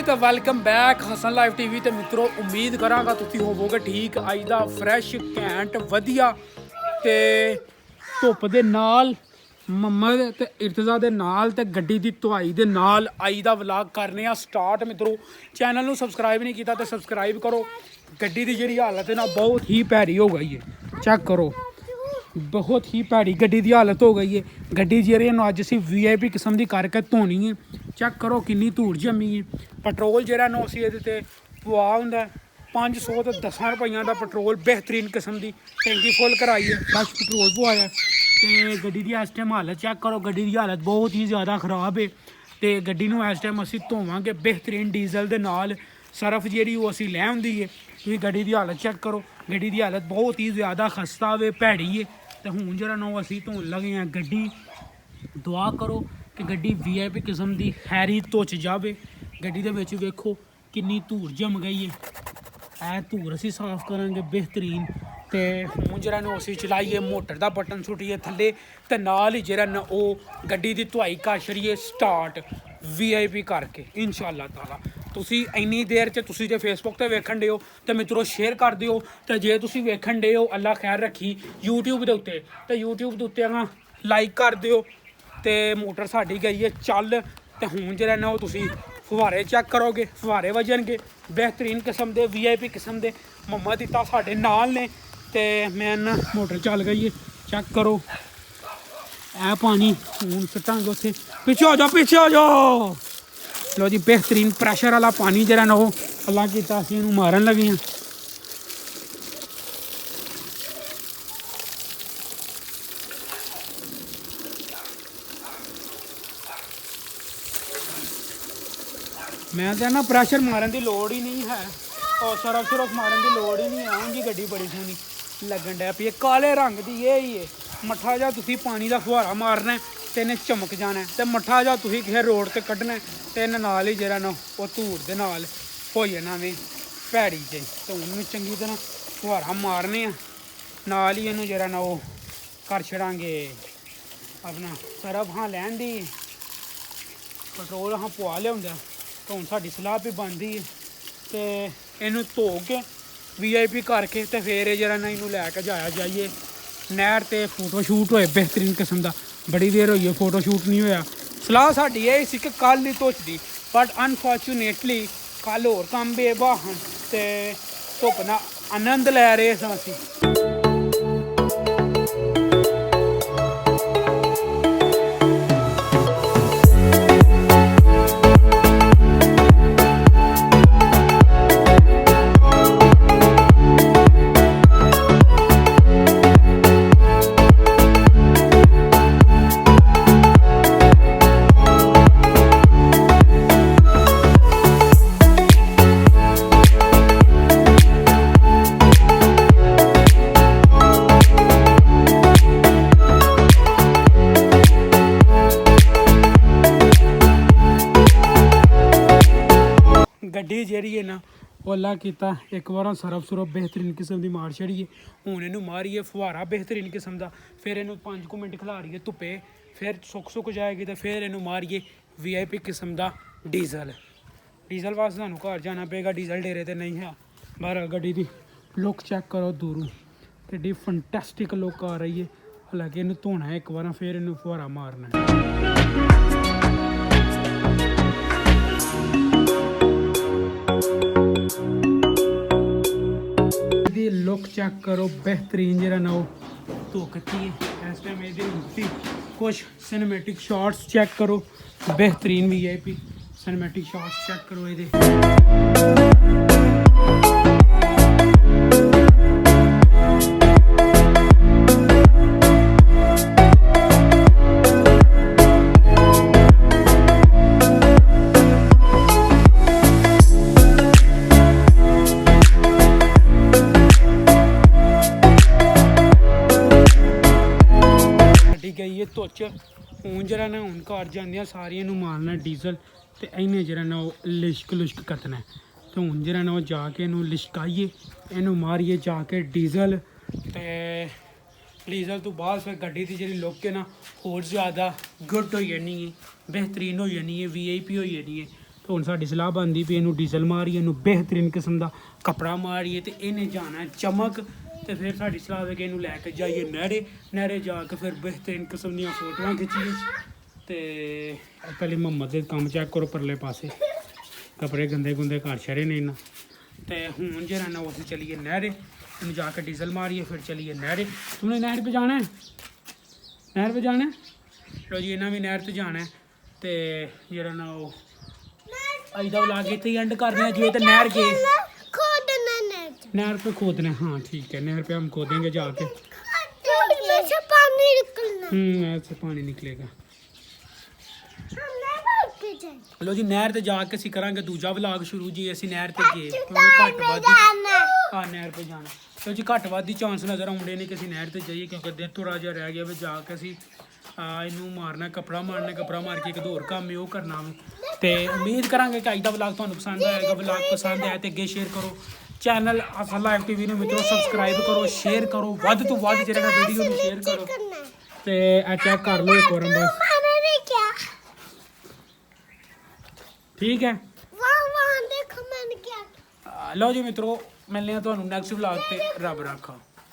तो welcome back Hasan live TV. तो मित्रों उम्मीद करांगा तुसीं होवोगे ठीक। अज दा फ्रैश घैंट वधिया ते धुप्प दे नाल मम्मद ते इर्तजा दे नाल ते गड्डी दी धुआई दे नाल अज दा व्लॉग करने आ स्टार्ट। मित्रों चैनल नूं सबसक्राइब नहीं कीता तो सबसक्राइब करो। गड्डी दी जिहड़ी हालत है ना बहुत ही भैड़ी हो गई है, चेक करो बहुत ही भैड़ी गड्डी की हालत हो गई है। गड्डी जी अज असी VIP किस्म की करके धोनी है। चेक करो किन्नी धूड़ जमी है। पेट्रोल जो असी ये पवा होंगे 500 तो 10 रुपये का पेट्रोल बेहतरीन किस्म की टैंकी फुल कराई है, फ्रैश पेट्रोल पवाया। तो गड्डी की इस टाइम हालत चेक करो, गड्डी की हालत बहुत ही ज़्यादा खराब है। तो गड्डी इस टाइम असी धोवांगे बेहतरीन डीजल के नाल। सरफ जी असी लै आंदी है। तुम गड्डी की हालत चेक करो, गड्डी की हालत बहुत ही ज़्यादा खस्ता वे भैड़ी है। तो हूँ जरा नौ असी धोन लगे हैं गड्डी। दुआ करो कि गड्डी VIP किस्म की हैरी धुच जाए। गड्डी के विच वेखो किन्नी धूड़ जम गई है। ए धूड़ असी साफ करांगे बेहतरीन। तो हूँ जरा नौ असी चलाइए मोटर का बटन सुटिए थले तो नाल ही जरा न वो गड्डी की धुआई कर छड़िए स्टार्ट VIP करके इंशाअल्लाह ताला। तुसी इन्नी देर च तुसी जे फेसबुक ते वेखण दे हो तो मित्रों शेयर कर दिओ। तो जे तुसी वेखण दे हो अल्लाह खैर रखी YouTube दे उत्ते तो YouTube दे उत्ते लाइक कर दिओ। तो मोटर साडी गई है चल। तो हूँ जरा ना तुसी फुहारे चेक करोगे, फुहारे वजनगे बेहतरीन किस्म के VIP किस्म के मम्मा दिता साडे नाल ने। तो मैं मोटर चल गई है, चेक करो ए पानी हूँ सुटांगे उत्थे। पिछे आ जाओ, पिछे आ जाओ। लो जी बेहतरीन प्रैशर वाला पानी जरा ना वो अल्लाह किया असीं इहनूं मारन लगे हैं। मैं तो ना प्रैशर मारन की लोड़ ही नहीं है और सरफ सुरफ मारन की लोड़ ही नहीं है। उनकी गड्डी बड़ी सोहनी लगन डै पई है, काले रंग की ये ही है। मट्ठा जा तुसीं पानी का फुहारा मारना है तो इन्हें चमक जाना है। तो मट्ठा जा तुसीं किसी रोड से कड्ढना है तो इन्हें नाल ही जरा ना वो धूड़ के नाल हो जाना वे भैड़ी जी। तो उन्होंने चंगी तरह फुहारा मारने नाल ही इनू जरा ना वो कर छड़ांगे अपना सरफ। हाँ लैन दी पेट्रोल हाँ पवा लिया। तो हूँ साड़ी सलाह भी बनती है तो इनू धो के VIP करके तो फिर जरा ना इनू लैके जाया जाइए नहर ते फोटो शूट होए बेहतरीन किस्म का। बड़ी देर होई है फोटो शूट नहीं होया। सलाह साड़ी ये सी कि कल नहीं धोचदी बट अनफॉर्चुनेटली कल होर कम बेबाहन ते धुप्प दा आनंद लै रहे सां असीं। गड्डी जी है ना वो अल्लाह किया एक बार सरफ सुरफ बेहतरीन किस्म की मार छड़िए। हूँ इनू मारिए फुहारा बेहतरीन किस्म का। फिर इनू 5 मिनट खिलारिए धुप्पे, फिर सुक जाएगी तो फिर इनू मारिए VIP किस्म का डीजल। डीजल वास्ते सानू घर जाना पेगा, डीजल डेरे तो नहीं है। बाहर गड्डी की लुक चेक करो दूरों कि फंटैस्टिक लुक आ रही है। हालांकि इनू धोना है एक बार फिर इनू फुहारा मारना है। लुक चेक करो बेहतरीन जरा ना धो कती है। इस टाइम ये कुछ सिनेमैटिक शॉट्स चेक करो बेहतरीन VIP सिनेमैटिक शॉट्स चेक करो ये। गई है धुच। हूँ जरा ना हूँ घर जाने सारिया मारना डीजल तो इन्हें जरा ना लिश्क लुश्क कतना है। तो हूँ जरा ना जाके इनू लिश्काइए इनू मारिए जाके डीजल। तो डीजल तो बाद फिर गड्डी की जी लुक है ना होर ज़्यादा गुड हो जानी है, बेहतरीन हो जानी है, VIP हो जानी है। तो तो हुण साडी सलाह बनदी भी इहनूं डीजल मारिए इहनूं बेहतरीन किस्म दा कपड़ा मारिए ते इहने जाना चमक ते फिर साडी सलाह है कि इहनूं लैके जाइए नहरे जाके फिर बेहतरीन किस्म दियां फोटोआं खिच्चिए ते पहले मोहम्मद दे कम्म चेक करो परले पासे कपड़े गंदे गुंदे घर छड़े ने इन्ना ते हुण जेह्ड़ा ना उस चलिए नहरे हम जाकर डीजल मारिए फिर चलिए नहरे तुमने नहर पे जाना है नहर पे जाना है लो जी इन्हें भी नहर पे जाना है ते जेह्ड़ा ना वो अज दा व्लॉग इत्थे एंड करने हैं जे तो नहर गए नहर पे खोदना हाँ ठीक है नहर पे हम खोदेंगे जाके नहर से पानी निकलेगा लो जी नहर ते जाके असीं करांगे दूजा व्लॉग शुरू जी असीं नहर ते गए घट वध हाँ नहर पे जाना तो जी घट वध ही चांस नज़र आउंदे ने कि असीं नहर ते जाइए क्योंकि दिन थोड़ा जिहा रह गया वे जाके असीं इनू मारना कपड़ा मार के एक होर कम्म है ओह करना वे ते उम्मीद करांगे कि अज दा व्लॉग तुहानूं पसंद आएगा व्लॉग पसंद आया ते अगे शेयर करो चैनल हसन लाइव टीवी नूं मित्रों सबसक्राइब करो शेयर करो वध तो वध जेह्ड़ा वीडियो नूं शेयर करो ते चेक कर लो एक बार बस ठीक है लो जी मित्रों मिलने हैं तुहानूं नैक्सट व्लॉग ते रब रखा